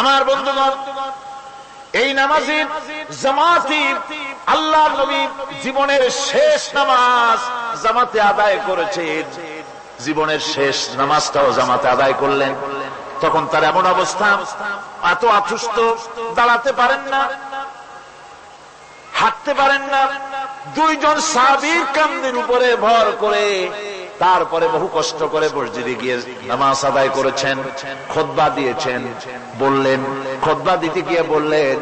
আমার বন্ধুগণ, এই নামাজি জামাতি আল্লাহর নবী জীবনের শেষ নামাজ জামাতে আদায় করেছেন। জীবনের শেষ নামাজটাও জামাতে আদায় করলেন। তখন তার এমন অবস্থা, এত অসুস্থ, দাঁড়াতে পারেন না, হাঁটতে পারেন না। দুইজন সাহাবীর কাঁধের উপরে ভর করে তারপরে বহু কষ্ট করে মসজিদে গিয়ে নামাজ আদায় করেছেন, খুতবা দিয়েছেন। বললেন, খুতবা দিতে গিয়ে বললেন,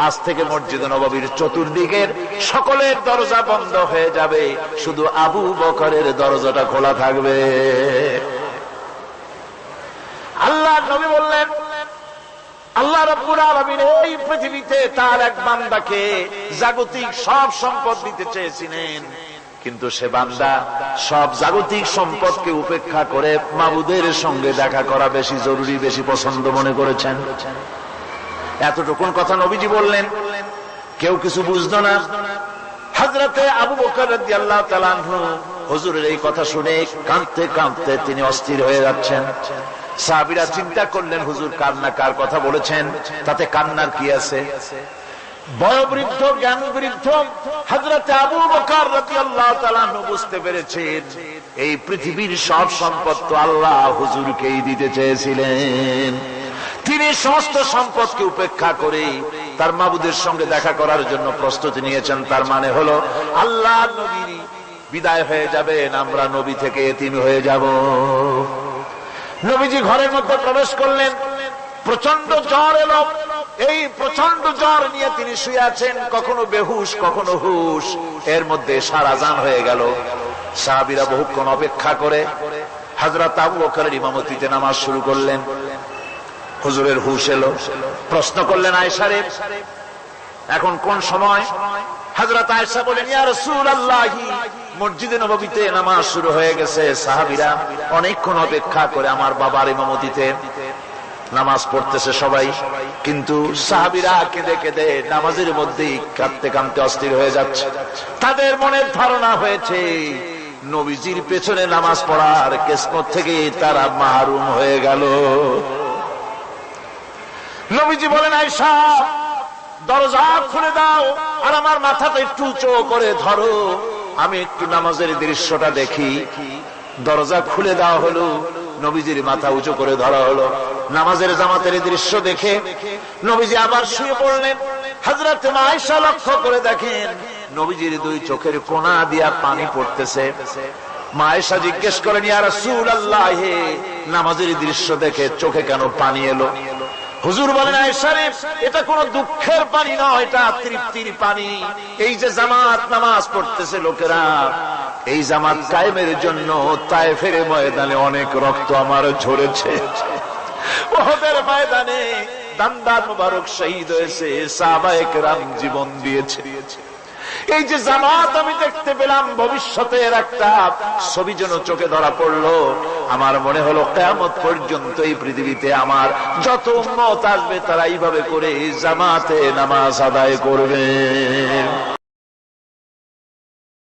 আজ থেকে মসজিদ নববীর চতুর্দিকের সকলের দরজা বন্ধ হয়ে যাবে, শুধু আবু বকরের দরজাটা খোলা থাকবে। আল্লাহর নবী বললেন, আল্লাহ রাব্বুল আলামিন এই পৃথিবীতে তার এক বান্দাকে জাগতিক সব সম্পদ দিতে চেয়েছিলেন, কিন্তু সে বান্দা সব জাগতিক সম্পদকে উপেক্ষা করে মাবুদের সঙ্গে দেখা করা বেশি জরুরি, বেশি পছন্দ মনে করেছেন। এতটুকুন কথা নবীজি বললেন, কেউ কিছু বুঝলো না। হযরতে আবু বকর রাদিয়াল্লাহু তাআলা আনহু হুজুরের এই কথা শুনে কাঁদতে কাঁদতে তিনি অস্থির হয়ে যাচ্ছেন। সাহাবীরা চিন্তা করলেন, হুজুর কান্না কার কথা বলেছেন, তাতে কান্নার কি আছে? বয়োবৃদ্ধ, জ্ঞান বৃদ্ধ হযরতে আবু বকর রাদিয়াল্লাহু তাআলা আনহু বুঝতে পেরেছেন, এই পৃথিবীর সব সম্পদ তো আল্লাহ হুজুরকেই দিতে চেয়েছিলেন। তিনি সমস্ত সম্পদকে উপেক্ষা করে তার মাবুদের সঙ্গে দেখা করার জন্য প্রস্তুতি নিয়েছেন। তার মানে হলো আল্লাহ নবী বিদায় হয়ে যাবেন, আমরা নবী থেকে এতিম হয়ে যাব। নবীজি ঘরের মধ্যে প্রবেশ করলেন, প্রচন্ড জ্বর এলো। এই প্রচন্ড জ্বর নিয়ে তিনি শুয়ে আছেন, কখনো বেহুশ, কখনো হুশ। এর মধ্যে সারা আযান হয়ে গেল। সাহাবীরা বহুক্ষণ অপেক্ষা করে হযরত আবু বকরের ইমামতিতে নামাজ শুরু করলেন। হুজুরের হুশ এলো, প্রশ্ন করলেন, আয়েশা রে, এখন কোন সময়? হযরত আয়েশা বলেন, ইয়া রাসূলুল্লাহ, মসজিদে নববীতে নামাজ শুরু হয়ে গেছে। সাহাবীরা অনেকক্ষণ অপেক্ষা করে আমার বাবার ইমামতিতে নামাজ পড়তেছে সবাই, কিন্তু সাহাবীরা কেঁদে কেঁদে নামাজের মধ্যেই কাঁদতে কাঁদতে অস্থির হয়ে যাচ্ছে। তাদের মনের ধারণা হয়েছে নবীজির পেছনে নামাজ পড়ার কিসমত থেকে তারা মাহরুম হয়ে গেল। নবীজি বলেন, আয়েশা দরজা খুলে দাও আর আমার মাথাটা একটু উঁচু করে ধরো, আমি একটু নামাজের দৃশ্যটা দেখি। দরজা খুলে দেওয়া হলো, নবীজির মাথা উঁচু করে ধরা হলো। নামাজের জামাতের দৃশ্য দেখে নবীজি আবার শুয়ে পড়লেন। হযরত আয়েশা লক্ষ্য করে দেখেন নবীজির দুই চোখের কোণা দিয়া পানি পড়তেছে। মা আয়েশা জিজ্ঞেস করেন, ইয়া রাসূলুল্লাহ, নামাজের দৃশ্য দেখে চোখে কেন পানি এলো? হুজুর বলেন, আয়েশা রে, এটা কোনো দুঃখের পানি নয়, এটা তৃপ্তির পানি। এই যে জামাত নামাজ পড়তেছে লোকেরা, এই জামাত কায়েমের জন্য তায়েফের ময়দানে অনেক রক্ত আমার ঝরেছে। উহুদের ময়দানে দান্দার মুবারক শহীদ হয়েছে, সাহাবায়ে কেরাম জীবন দিয়েছে। এই যে জামাত আমি দেখতে পেলাম, ভবিষ্যতের একটা ছবি যেন চোখে ধরা পড়লো। আমার মনে হলো কিয়ামত পর্যন্ত এই পৃথিবীতে আমার যত উম্মত আসবে তারা এইভাবে করে জামাতে নামাজ আদায় করবে।